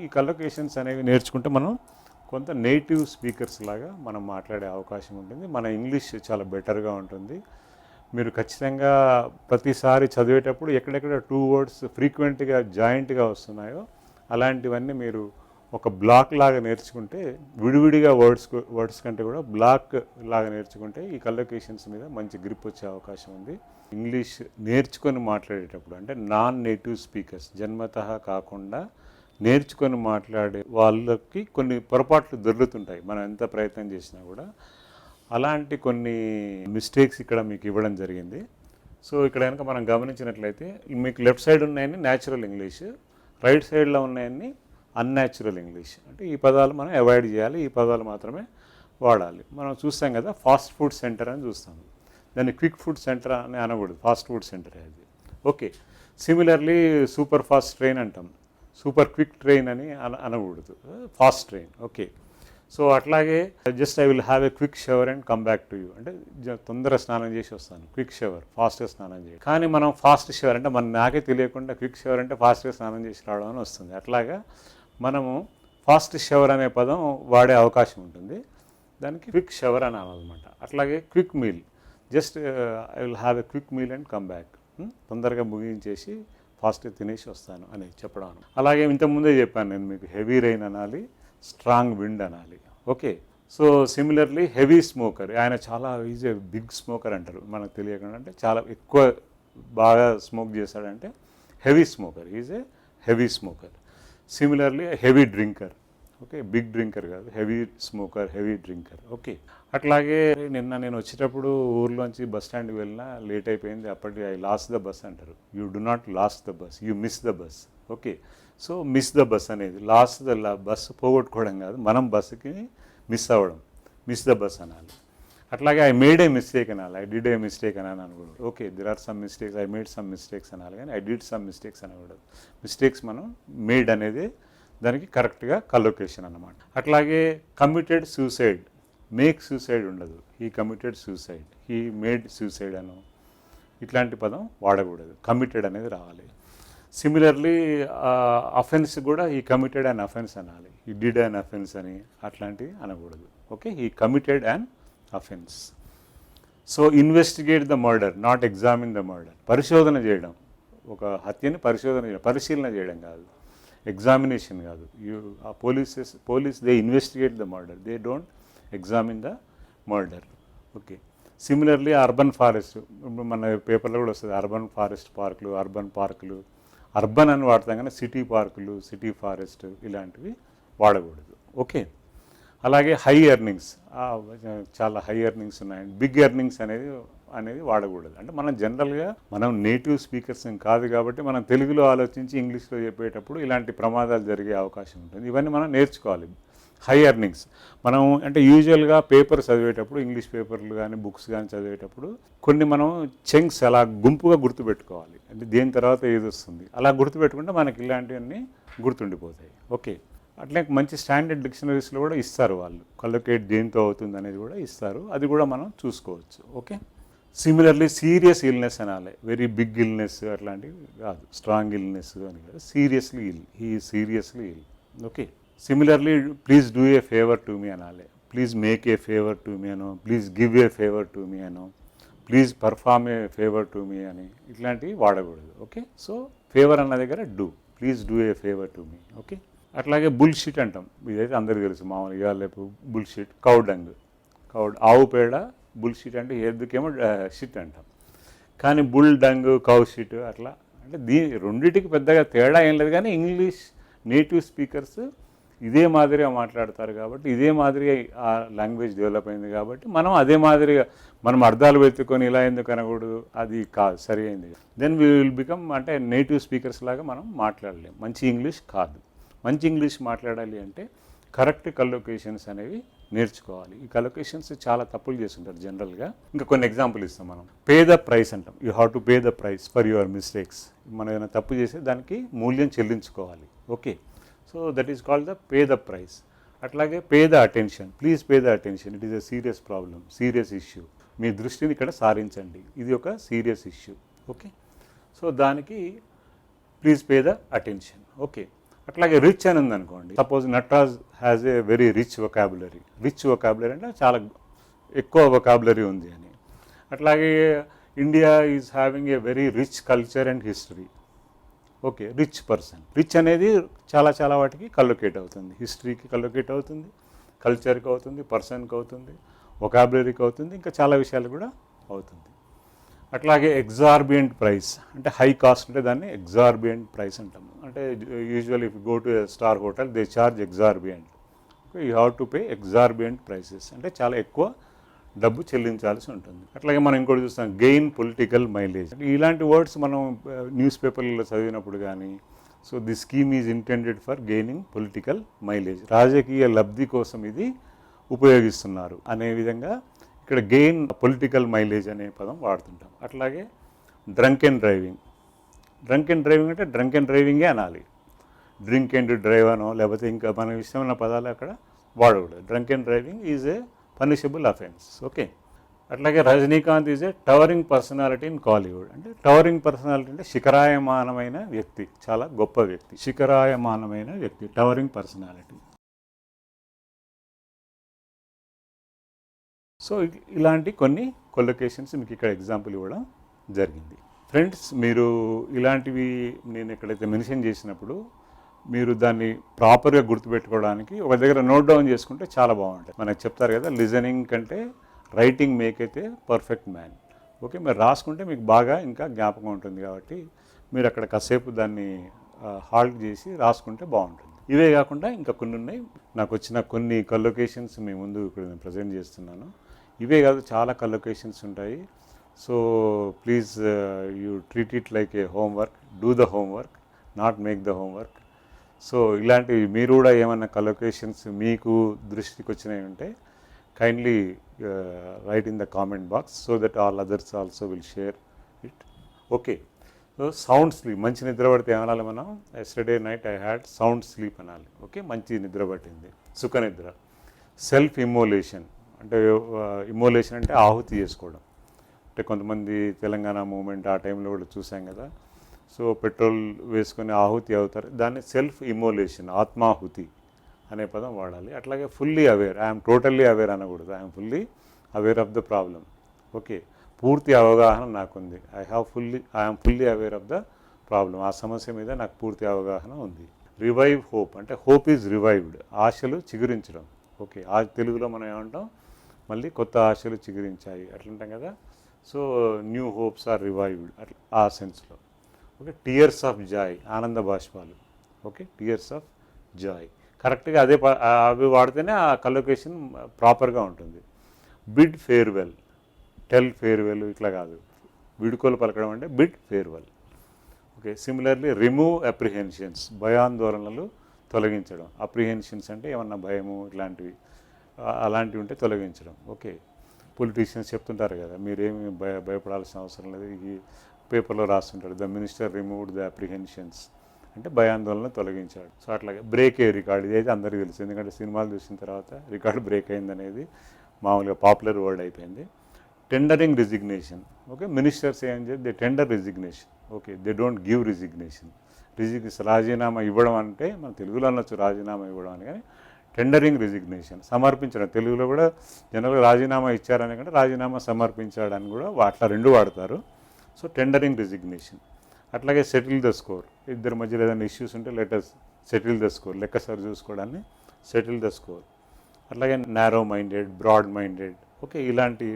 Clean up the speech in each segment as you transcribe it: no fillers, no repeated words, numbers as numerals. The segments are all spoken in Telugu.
ఈ కలొకేషన్స్ అనేవి నేర్చుకుంటే మనం కొంత నేటివ్ స్పీకర్స్ లాగా మనం మాట్లాడే అవకాశం ఉంటుంది. మన ఇంగ్లీష్ చాలా బెటర్గా ఉంటుంది. మీరు ఖచ్చితంగా ప్రతిసారి చదివేటప్పుడు ఎక్కడెక్కడ 2 వర్డ్స్ ఫ్రీక్వెంట్గా జాయింట్గా వస్తున్నాయో అలాంటివన్నీ మీరు ఒక బ్లాక్ లాగా నేర్చుకుంటే, విడివిడిగా వర్డ్స్ కంటే కూడా బ్లాక్ లాగా నేర్చుకుంటే ఈ కలొకేషన్స్ మీద మంచి గ్రిప్ వచ్చే అవకాశం ఉంది. ఇంగ్లీష్ నేర్చుకొని మాట్లాడేటప్పుడు అంటే నాన్ నేటివ్ స్పీకర్స్, జన్మతః కాకుండా నేర్చుకొని మాట్లాడే వాళ్ళకి కొన్ని పొరపాట్లు దొరుకుతుంటాయి మనం ఎంత ప్రయత్నం చేసినా కూడా. అలాంటి కొన్ని మిస్టేక్స్ ఇక్కడ మీకు ఇవ్వడం జరిగింది. సో ఇక్కడ కనుక మనం గమనించినట్లయితే మీకు లెఫ్ట్ సైడ్ ఉన్నాయని న్యాచురల్ ఇంగ్లీష్, రైట్ సైడ్లో ఉన్నాయని అన్యాచురల్ ఇంగ్లీష్. అంటే ఈ పదాలు మనం అవాయిడ్ చేయాలి, ఈ పదాలు మాత్రమే వాడాలి. మనం చూస్తాం కదా ఫాస్ట్ ఫుడ్ సెంటర్ అని చూస్తాం, దాన్ని క్విక్ ఫుడ్ సెంటర్ అని అనకూడదు, ఫాస్ట్ ఫుడ్ సెంటర్ అది. Okay, similarly super fast train అంటాం, సూపర్ క్విక్ ట్రైన్ అని అనకూడదు, ఫాస్ట్ ట్రైన్. ఓకే, సో అట్లాగే just I will have a quick shower and come back to you అంటే తొందరగా స్నానం చేసి వస్తాను, క్విక్ షవర్, ఫాస్ట్గా స్నానం చేయాలి. కానీ మనం ఫాస్ట్ షవర్ అంటే నాకే తెలియకుండా క్విక్ షవర్ అంటే ఫాస్ట్గా స్నానం చేసి రావడం అని వస్తుంది. అట్లాగా మనము ఫాస్ట్ షవర్ అనే పదం వాడే అవకాశం ఉంటుంది, దానికి క్విక్ షవర్ అని అనాలన్నమాట. అట్లాగే quick meal, just I will have a quick meal and come back, తొందరగా ముగించేసి ఫాస్ట్గా తినేసి వస్తాను అని చెప్పడం. అలాగే ఇంతకుముందే చెప్పాను నేను మీకు, హెవీ రెయిన్ అనాలి, స్ట్రాంగ్ విండ్ అనాలి. Okay, so similarly heavy smoker, ఆయన చాలా ఈజ్ ఏ బిగ్ స్మోకర్ అంటారు మనకు తెలియకుండా, అంటే చాలా ఎక్కువ బాగా స్మోక్ చేశాడంటే heavy smoker, is a heavy smoker. Similarly heavy drinker, okay, big drinker కాదు, heavy smoker, heavy drinker. Okay, అట్లాగే నిన్న నేను వచ్చేటప్పుడు ఊర్లోంచి బస్ స్టాండ్కి వెళ్ళినా లేట్ అయిపోయింది, అప్పటికి ఐ లాస్ట్ ద బస్ అంటారు. You do not lost the bus, you miss the bus. Okay, so miss the bus అనేది లాస్ట్ ద బస్సు పోగొట్టుకోవడం కాదు, మనం బస్సుకి మిస్ అవ్వడం, మిస్ ద బస్ అనాలి. అట్లాగే ఐ మేడ్ ఏ మిస్టేక్ అనాలి, ఐ డిడ్ ఏ మిస్టేక్ అని అనకూడదు. Okay, there are some mistakes, I made some mistakes అనాలి, కానీ ఐ డిడ్ సమ్ మిస్టేక్స్ అనకూడదు. మిస్టేక్స్ మనం మేడ్ అనేది దానికి కరెక్ట్గా కలొకేషన్ అన్నమాట. అట్లాగే కమిటెడ్ సూసైడ్, మేక్ సూసైడ్ ఉండదు, he committed suicide, he made suicide అను ఇట్లాంటి పదం వాడకూడదు, కమిటెడ్ అనేది రావాలి. సిమిలర్లీ అఫెన్స్ కూడా ఈ కమిటెడ్ అండ్ అఫెన్స్ అనాలి, ఈ డిడ్ అండ్ అఫెన్స్ అని అట్లాంటివి అనకూడదు. ఓకే, ఈ committed and offence. So investigate the murder, not examine the murder, పరిశోధన చేయడం, ఒక హత్యని పరిశీలన చేయడం కాదు, ఎగ్జామినేషన్ కాదు. Police they investigate the murder, they don't examine the murder. Okay, similarly urban forest, మన పేపర్లో కూడా వస్తుంది అర్బన్ ఫారెస్ట్ పార్కులు, అర్బన్ పార్కులు, అర్బన్ అని వాడతాం కానీ సిటీ పార్కులు, సిటీ ఫారెస్ట్ ఇలాంటివి వాడకూడదు. ఓకే, అలాగే హై ఎర్నింగ్స్, చాలా హై ఎర్నింగ్స్ ఉన్నాయి, బిగ్ ఎర్నింగ్స్ అనేది వాడకూడదు. అంటే మనం జనరల్గా మనం నేటివ్ స్పీకర్స్ కాదు కాబట్టి మనం తెలుగులో ఆలోచించి ఇంగ్లీష్లో చెప్పేటప్పుడు ఇలాంటి ప్రమాదాలు జరిగే అవకాశం ఉంటుంది. ఇవన్నీ మనం నేర్చుకోవాలి. హై ఎర్నింగ్స్ మనం అంటే యూజువల్గా పేపర్ చదివేటప్పుడు, ఇంగ్లీష్ పేపర్లు కానీ బుక్స్ కానీ చదివేటప్పుడు కొన్ని మనం చంక్స్ అలా గుంపుగా గుర్తుపెట్టుకోవాలి, అంటే దేని తర్వాత ఏది వస్తుంది అలా గుర్తుపెట్టుకుంటే మనకి ఇలాంటివన్నీ గుర్తుండిపోతాయి. ఓకే, అట్లే మంచి స్టాండర్డ్ డిక్షనరీస్లో కూడా ఇస్తారు వాళ్ళు, కలొకేట్ దేంతో అవుతుంది అనేది కూడా ఇస్తారు, అది కూడా మనం చూసుకోవచ్చు. ఓకే, సిమిలర్లీ సీరియస్ ఇల్నెస్ అనాలి, వెరీ బిగ్ ఇల్నెస్ అట్లాంటివి కాదు, స్ట్రాంగ్ ఇల్నెస్ అని కాదు, seriously ill, he seriously ill. Okay, similarly please do a favour to me అనాలి, please make a favour to me అనో, please give a favour to me అనో, please perform a favour to me అని ఇట్లాంటివి వాడకూడదు. ఓకే, సో ఫేవర్ అన్న దగ్గర do, please do a favour to me. Okay, అట్లాగే బుల్షిట్ అంటాం, ఇదైతే అందరికీ తెలుసు మామూలుగా, లేకపోతే బుల్షిట్, కౌడంగ్, ఆవు పేడ, బుల్షిట్ అంటే ఎద్దుకేమో షిట్ అంటాం, కానీ బుల్ డంగ్, కౌ షిట్ అట్లా అంటే రెండింటికి పెద్దగా తేడా ఏం లేదు, కానీ ఇంగ్లీష్ నేటివ్ స్పీకర్స్ ఇదే మాదిరిగా మాట్లాడతారు కాబట్టి, ఇదే మాదిరిగా ఆ లాంగ్వేజ్ డెవలప్ అయింది కాబట్టి మనం అదే మాదిరిగా మనం అర్థాలు వెతుక్కొని ఇలా ఎందుకు అనకూడదు, అది కాదు సరి అయింది. దెన్ వీ విల్ బికమ్ అంటే నేటివ్ స్పీకర్స్ లాగా మనం మాట్లాడలేం, మంచి ఇంగ్లీష్ కాదు. మంచి ఇంగ్లీష్ మాట్లాడాలి అంటే కరెక్ట్ కలొకేషన్స్ అనేవి నేర్చుకోవాలి. ఈ కలొకేషన్స్ చాలా తప్పులు చేస్తుంటారు జనరల్గా. ఇంకా కొన్ని ఎగ్జాంపుల్ ఇస్తాం మనం. పే ద ప్రైస్ అంటాం, you have to pay the price for your mistakes. మనం ఏదైనా తప్పు చేస్తే దానికి మూల్యం చెల్లించుకోవాలి. Okay, so that is called the pay the price. అట్లాగే pay the attention, please pay the attention, it is a serious problem, serious issue, మీ దృష్టిని ఇక్కడ సారించండి, ఇది ఒక సీరియస్ ఇష్యూ. ఓకే, సో దానికి please pay the attention. Okay, అట్లాగే రిచ్ అని ఉందనుకోండి, suppose Nataraj has a very rich vocabulary. Rich vocabulary అంటే చాలా ఎక్కువ వొకాబులరీ ఉంది అని. అట్లాగే India is having a very rich culture and history. Okay, rich person. Rich అనేది చాలా చాలా వాటికి కల్లోకేట్ అవుతుంది. హిస్టరీకి కల్లోకేట్ అవుతుంది, కల్చర్కి అవుతుంది, పర్సన్కి అవుతుంది, వొకాబులరీకి అవుతుంది, ఇంకా చాలా విషయాలు కూడా అవుతుంది. అట్లాగే ఎగ్జార్బియంట్ ప్రైస్ అంటే హై కాస్ట్ ఉంటే దాన్ని ఎగ్జార్బియంట్ ప్రైస్ అంటాము. అంటే usual if go to a star hotel they charge exorbitant. You have to pay exorbitant prices అంటే చాలా ఎక్కువ డబ్బు చెల్లించాల్సి ఉంటుంది. అట్లాగే మనం ఇంకోటి చూస్తాం, గెయిన్ పొలిటికల్ మైలేజ్. ఇలాంటి వర్డ్స్ మనం న్యూస్ పేపర్లలో చదివినప్పుడు కానీ, so the scheme is intended for gaining political mileage, రాజకీయ లబ్ధి కోసం ఇది ఉపయోగిస్తున్నారు అనే విధంగా ఇక్కడ గెయిన్ పొలిటికల్ మైలేజ్ అనే పదం వాడుతుంటాం. అట్లాగే drunk and driving. Drunk and driving అంటే డ్రంక్ అండ్ డ్రైవింగే అనాలి. డ్రింక్ అండ్ డ్రైవ్ అనో లేకపోతే ఇంకా మనకు ఇష్టమైన పదాలు అక్కడ వాడకూడదు. Drunk and driving is a punishable offence. Okay. అట్లాగే Rajinikanth is a towering personality in Kollywood. అంటే టవరింగ్ పర్సనాలిటీ అంటే శిఖరాయమానమైన వ్యక్తి, చాలా గొప్ప వ్యక్తి, శిఖరాయమానమైన వ్యక్తి, టవరింగ్ పర్సనాలిటీ. సో ఇలాంటి కొన్ని కొలొకేషన్స్ మీకు ఇక్కడ ఎగ్జాంపుల్ ఇవ్వడం జరిగింది. ఫ్రెండ్స్, మీరు ఇలాంటివి నేను ఎక్కడైతే మెన్షన్ చేసినప్పుడు మీరు దాన్ని ప్రాపర్గా గుర్తుపెట్టుకోవడానికి ఒక దగ్గర నోట్ డౌన్ చేసుకుంటే చాలా బాగుంటుంది. మనకు చెప్తారు కదా, లిజనింగ్ కంటే రైటింగ్ మేక్ అయితే పర్ఫెక్ట్ మ్యాన్. ఓకే, మీరు రాసుకుంటే మీకు బాగా ఇంకా జ్ఞాపకం ఉంటుంది. కాబట్టి మీరు అక్కడ కాసేపు దాన్ని హాల్ట్ చేసి రాసుకుంటే బాగుంటుంది. ఇవే కాకుండా ఇంకా కొన్ని ఉన్నాయి. నాకు వచ్చిన కొన్ని కలొకేషన్స్ మీ ముందు ఇప్పుడు నేను ప్రజెంట్ చేస్తున్నాను. ఇవే కాదు, చాలా కలొకేషన్స్ ఉంటాయి. So please you treat it like A homework. Do the homework, not make the homework. So ఇలాంటివి మీరు కూడా ఏమన్నా కలొకేషన్స్ మీకు దృష్టికి వచ్చినవి ఉంటే kindly right in the comment box so that all others also will share it. Okay. So sound sleep, మంచి నిద్ర పడితే ఏమనాలి మనం? Yesterday night I had sound sleep అనాలి. ఓకే, మంచి నిద్ర పట్టింది, సుఖ నిద్ర. సెల్ఫ్ ఇమోలేషన్ అంటే ఇమోలేషన్ అంటే ఆహుతి చేసుకోవడం. అంటే కొంతమంది తెలంగాణ మూమెంట్ ఆ టైంలో కూడా చూసాం కదా, సో పెట్రోల్ వేసుకొని ఆహుతి అవుతారు, దాన్ని సెల్ఫ్ ఇమోలేషన్, ఆత్మాహుతి అనే పదం వాడాలి. అట్లాగే fully aware, I'm totally aware అనకూడదు, I'm fully aware of the problem. Okay, పూర్తి అవగాహన నాకుంది, I'm fully aware of the problem, ఆ సమస్య మీద నాకు పూర్తి అవగాహన ఉంది. రివైవ్ హోప్ అంటే హోప్ ఈజ్ రివైవ్డ్, ఆశలు చిగురించడం. ఓకే, ఆ తెలుగులో మనం ఏమంటాం, మళ్ళీ కొత్త ఆశలు చిగురించాయి అట్లంటాం కదా. So new hopes are revived అట్లా ఆ సెన్స్లో. ఓకే, టీయర్స్ ఆఫ్ జాయ్, ఆనంద బాష్పాలు. ఓకే, టీయర్స్ ఆఫ్ జాయ్ కరెక్ట్గా అదే అవి వాడితేనే ఆ కలొకేషన్ ప్రాపర్గా ఉంటుంది. బిడ్ ఫేర్వెల్, టెల్ ఫేర్వెల్ ఇట్లా కాదు, విడుకోలు పలకడం అంటే bid farewell. Okay, similarly remove apprehensions, భయాందోళనలు తొలగించడం. అప్రిహెన్షన్స్ అంటే ఏమన్నా భయము ఇట్లాంటివి అలాంటివి ఉంటే తొలగించడం. ఓకే, పొలిటీషియన్స్ చెప్తుంటారు కదా, మీరేమి భయపడాల్సిన అవసరం లేదు, ఈ పేపర్లో రాస్తుంటారు, the minister removed the apprehensions అంటే భయాందోళన తొలగించాడు. సో అట్లాగే బ్రేక్ ఏ రికార్డ్, ఇదైతే అందరికీ తెలుసు, ఎందుకంటే సినిమాలు చూసిన తర్వాత రికార్డు బ్రేక్ అయిందనేది మామూలుగా పాపులర్ వర్డ్ అయిపోయింది. Tendering resignation. ఓకే, మినిస్టర్స్ ఏం చేసి they tender resignation. Okay, they don't give resignation. రాజీనామా ఇవ్వడం అంటే మన తెలుగులో అనొచ్చు రాజీనామా ఇవ్వడం అని, కానీ టెండరింగ్ రిజిగ్నేషన్ సమర్పించడం. తెలుగులో కూడా జనరల్గా రాజీనామా ఇచ్చారని కంటే రాజీనామా సమర్పించాడని కూడా అట్లా రెండు వాడతారు. So tendering resignation. అట్లాగే సెటిల్ ద స్కోర్, ఇద్దరి మధ్యలో ఏదైనా ఇష్యూస్ ఉంటే లెటర్స్ సెటిల్ ద స్కోర్, లెక్క సరి చూసుకోవడాన్ని సెటిల్ ద స్కోర్. అట్లాగే narrow minded, broad minded. Okay, ఇలాంటి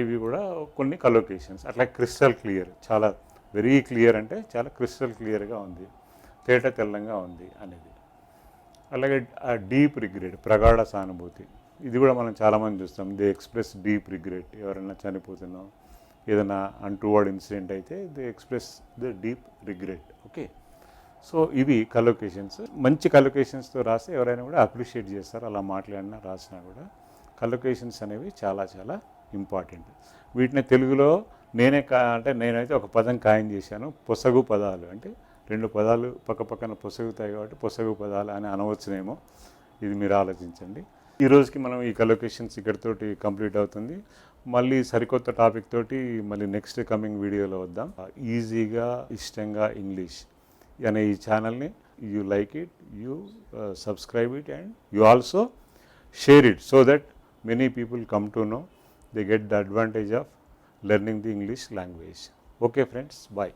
ఇవి కూడా కొన్ని కలొకేషన్స్. అట్లా క్రిస్టల్ క్లియర్, చాలా వెరీ క్లియర్ అంటే చాలా క్రిస్టల్ క్లియర్గా ఉంది, తేట తెల్లంగా ఉంది అనేది. అలాగే డీప్ రిగ్రెట్, ప్రగాఢ సానుభూతి. ఇది కూడా మనం చాలామంది చూస్తాం, దే ఎక్స్ప్రెస్ డీప్ రిగ్రెట్. ఎవరైనా చనిపోతున్నాం, ఏదైనా అన్టువర్డ్ ఇన్సిడెంట్ అయితే they express the deep regret. Okay, so ఇవి కలొకేషన్స్. మంచి కలొకేషన్స్తో రాస్తే ఎవరైనా కూడా అప్రిషియేట్ చేస్తారు, అలా మాట్లాడినా రాసినా కూడా. కలొకేషన్స్ అనేవి చాలా చాలా ఇంపార్టెంట్. వీటిని తెలుగులో నేనైతే ఒక పదం ఖాయం చేశాను, పొసగు పదాలు. అంటే రెండు పదాలు పక్కపక్కన పొసగుతాయి కాబట్టి పొసగు పదాలు అని అనవచ్చునేమో, ఇది మీరు ఆలోచించండి. ఈ రోజుకి మనం ఈ కలొకేషన్స్ ఇక్కడితోటి కంప్లీట్ అవుతుంది. మళ్ళీ సరికొత్త టాపిక్ తోటి మళ్ళీ నెక్స్ట్ కమింగ్ వీడియోలో వద్దాం. ఈజీగా ఇష్టంగా ఇంగ్లీష్ అనే ఈ ఛానల్ని you like it, you subscribe it, and you also share it, so that many people come to know, they get the advantage of learning the English language. Okay friends, bye.